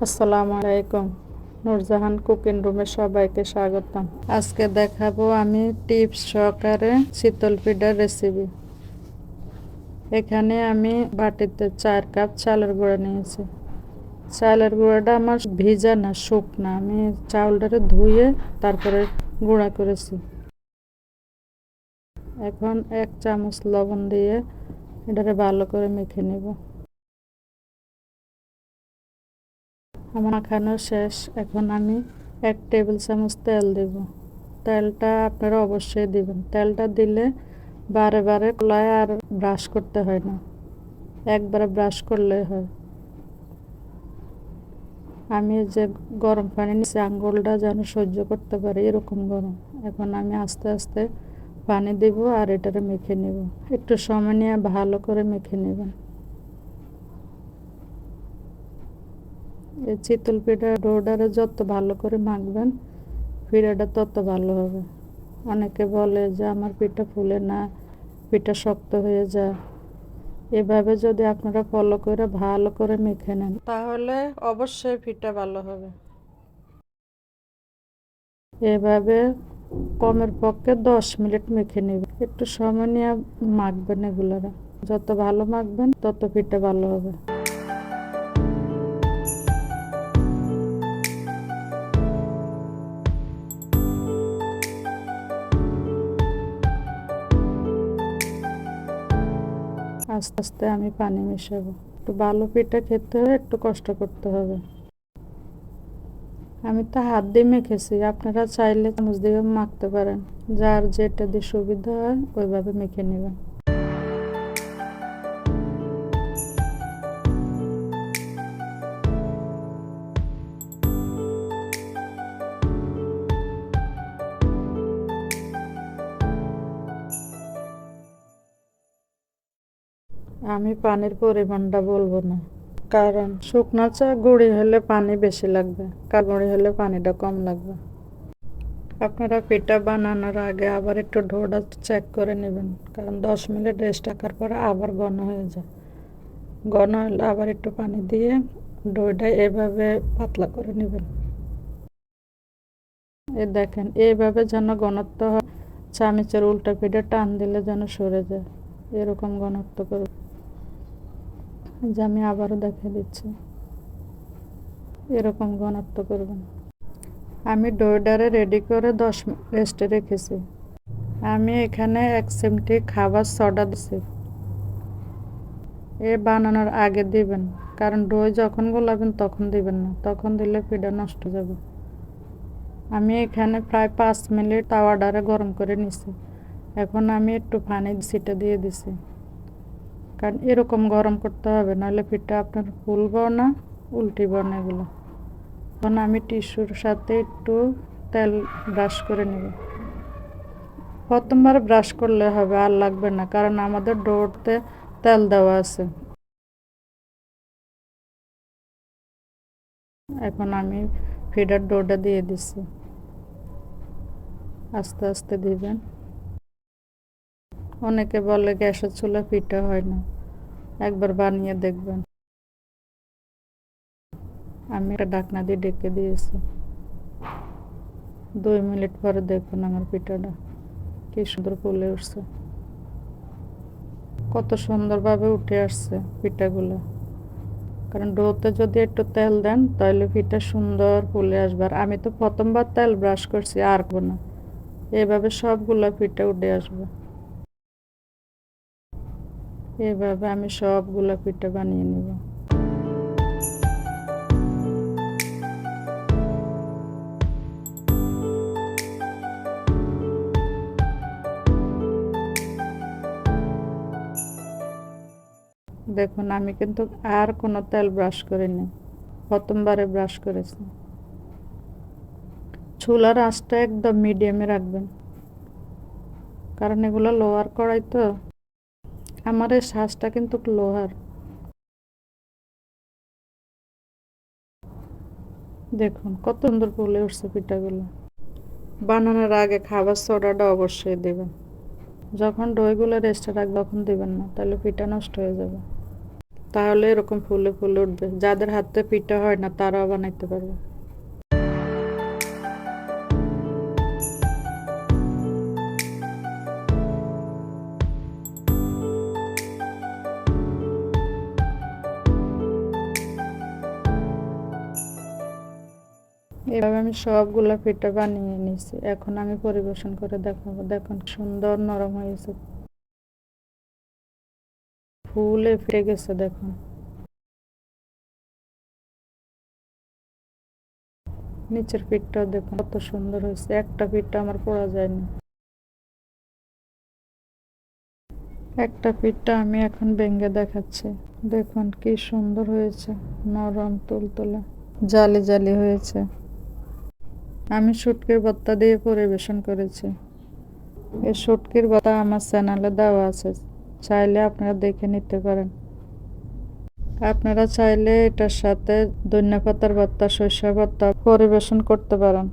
আসসালামু আলাইকুম। নূরজাহান কুকিং রুমে সবাইকে স্বাগতম। আজকে দেখাবো আমি টিপস সহকারে শীতল পিঠার রেসিপি। এখানে আমি বাটিতে 4 কাপ চালের গুঁড়া নিয়েছি। চালের গুঁড়াটা আমার ভিজা না, শুকনা। আমি চাউলটারে ধুয়ে তারপরে গুঁড়া করেছি। এখন 1 চামচ লবণ দিয়ে এটারে ভালো করে মেখে নেব। আমার মাখানো শেষ। এখন আমি 1 টেবিল চামচ তেল দেব। তেলটা আপনারা অবশ্যই দিবেন। তেলটা দিলে বারে বারে কড়াই আর ব্রাশ করতে হয় না, একবারে ব্রাশ করলে হয়। আমি যে গরম পানি নিচে আঙ্গুলটা যেন সহ্য করতে পারি এরকম গরম। এখন আমি আস্তে আস্তে পানি দেব আর এটারে মেখে নেব। একটু সময় নিয়ে ভালো করে মেখে নেবেন। এই চিতল পিঠা ডোটারে যত ভালো করে মাখবেন পিঠাটা তত ভালো হবে। অনেকে বলে যে আমার পিঠা ফুলে না, পিঠা শক্ত হয়ে যায়। এভাবে যদি আপনারা ফলো করে ভালো করে মেখে নেন তাহলে অবশ্যই পিঠা ভালো হবে। এভাবে কমের পক্ষে 10 মিনিট মেখে নেবেন। একটু সময় নিয়ে মাখবেন এগুলোরা। যত ভালো মাখবেন তত পিঠা ভালো হবে। আস্তে আস্তে আমি পানি মেশাবো। একটু ভালো পিঠা খেতে হলে একটু কষ্ট করতে হবে। আমি তো হাত দিয়ে মেখেছি, আপনারা চাইলে চামচ দিয়ে মাখতে পারেন। যার যেটা দিয়ে সুবিধা হয় ওইভাবে মেখে নেবেন। আমি পানির পরিমাণটা বলবো না, কারণ শুকনো চা গুঁড়ি হলে পানি বেশি লাগবে, কাগুঁড়ি হলে পানিটা কম লাগবে। আপনারা পিঠা বানানোর আগে আবার একটু ডোটা চেক করে নেবেন, কারণ 10 মিনিট রেস্ট রাখার পরে আবার ঘন হয়ে যায়। ঘন হলে আবার একটু পানি দিয়ে ডোটা এভাবে পাতলা করে নেবেন। এ দেখেন এইভাবে যেন ঘনত্ব হয়, চামচের উল্টা পিঠে টান দিলে যেন সরে যায়, এরকম ঘনত্ব করবে। যে আমি আবারও দেখে দিচ্ছি, এরকম ঘনত্ব করবেন। আমি ডোডারে রেডি করে 10 মিনিট রেস্টে রেখেছি। আমি এখানে 1 চিমটি খাবার সোডা দিছি। এ বানানোর আগে দিবেন, কারণ ডো যখন গোলাবেন তখন দিবেন না, তখন দিলে পিঠা নষ্ট যাবে। আমি এখানে প্রায় 5 মিনিট তাওয়াটারে গরম করে নিছি। এখন আমি একটু পানি ছিটে দিয়ে দিছি, কারণ এরকম গরম করতে হবে, নাহলে পিঠা আপনার ফুলবো না, উল্টিব না এগুলো। এখন আমি টিস্যুর সাথে একটু তেল ব্রাশ করে নেব। প্রথমবার ব্রাশ করলে হবে, আর লাগবে না, কারণ আমাদের ডোতে তেল দেওয়া আছে। এখন আমি ফিডার ডোটা দিয়ে দিচ্ছি। আস্তে আস্তে দিবেন। অনেকে বলে গ্যাসের চুলা পিঠা হয় না, একবার বানিয়ে দেখবেন। আমি একটা ঢাকনা দিয়ে ঢেকে দিয়েছি। 2 মিনিট পরে দেখুন আমার পিঠাটা কি সুন্দর ফুলে উঠছে, কত সুন্দরভাবে উঠে আসছে পিঠাগুলো। কারণ ডোতে যদি একটু তেল দেন তাহলে পিঠা সুন্দর ফুলে আসবে। আর আমি তো প্রথমবার তেল ব্রাশ করছি, আর করবো না। এভাবে সবগুলা পিঠা উঠে আসবে। এভাবে আমি সবগুলা পিঠা বানিয়ে নেব। দেখুন আমি কিন্তু আর কোনো তেল ব্রাশ করিনি, প্রথমবারে ব্রাশ করেছি। চুলার আঁচটা একদম মিডিয়ামে রাখবেন, কারণ এগুলো লোহার কড়াই তো। আমার এই শাঁসটা কিন্তু লোহার। দেখুন কত সুন্দর ফুলে উঠছে পিঠাগুলো। বানানোর আগে খাবার সোডাটা অবশ্যই দেবেন। যখন ডইগুলো রেস্টে রাখবে তখন দেবেন না, তাহলে পিঠা নষ্ট হয়ে যাবে। তাহলে এরকম ফুলে ফুলে উঠবে। যাদের হাতে পিঠা হয় না তারাও বানাইতে পারবে। এভাবে আমি সবগুলা পিঠা বানিয়ে নিয়েছি। এখন আমি পরিবেশন করে দেখাবো। দেখুন সুন্দর নরম হয়েছে, ফুলে ফেটে গেছে। দেখুন নিচের পিঠটাও দেখুন কত সুন্দর হয়েছে, একটা পিঠটা আমার পোড়া যায়নি। একটা পিঠটা আমি এখন ভেঙে দেখাচ্ছি। দেখুন কি সুন্দর হয়েছে, নরম তুলতুলে, জালি জালি হয়েছে। আমি শুটকির ভর্তা দিয়ে পরিবেশন করেছি। এই শুটকির ভর্তা আমার চ্যানেলে দেওয়া আছে, চাইলে আপনারা দেখে নিতে পারেন। আপনারা চাইলে এটার সাথে ধনিয়া পাতার ভর্তা, সরিষার ভর্তা পরিবেশন করতে পারেন।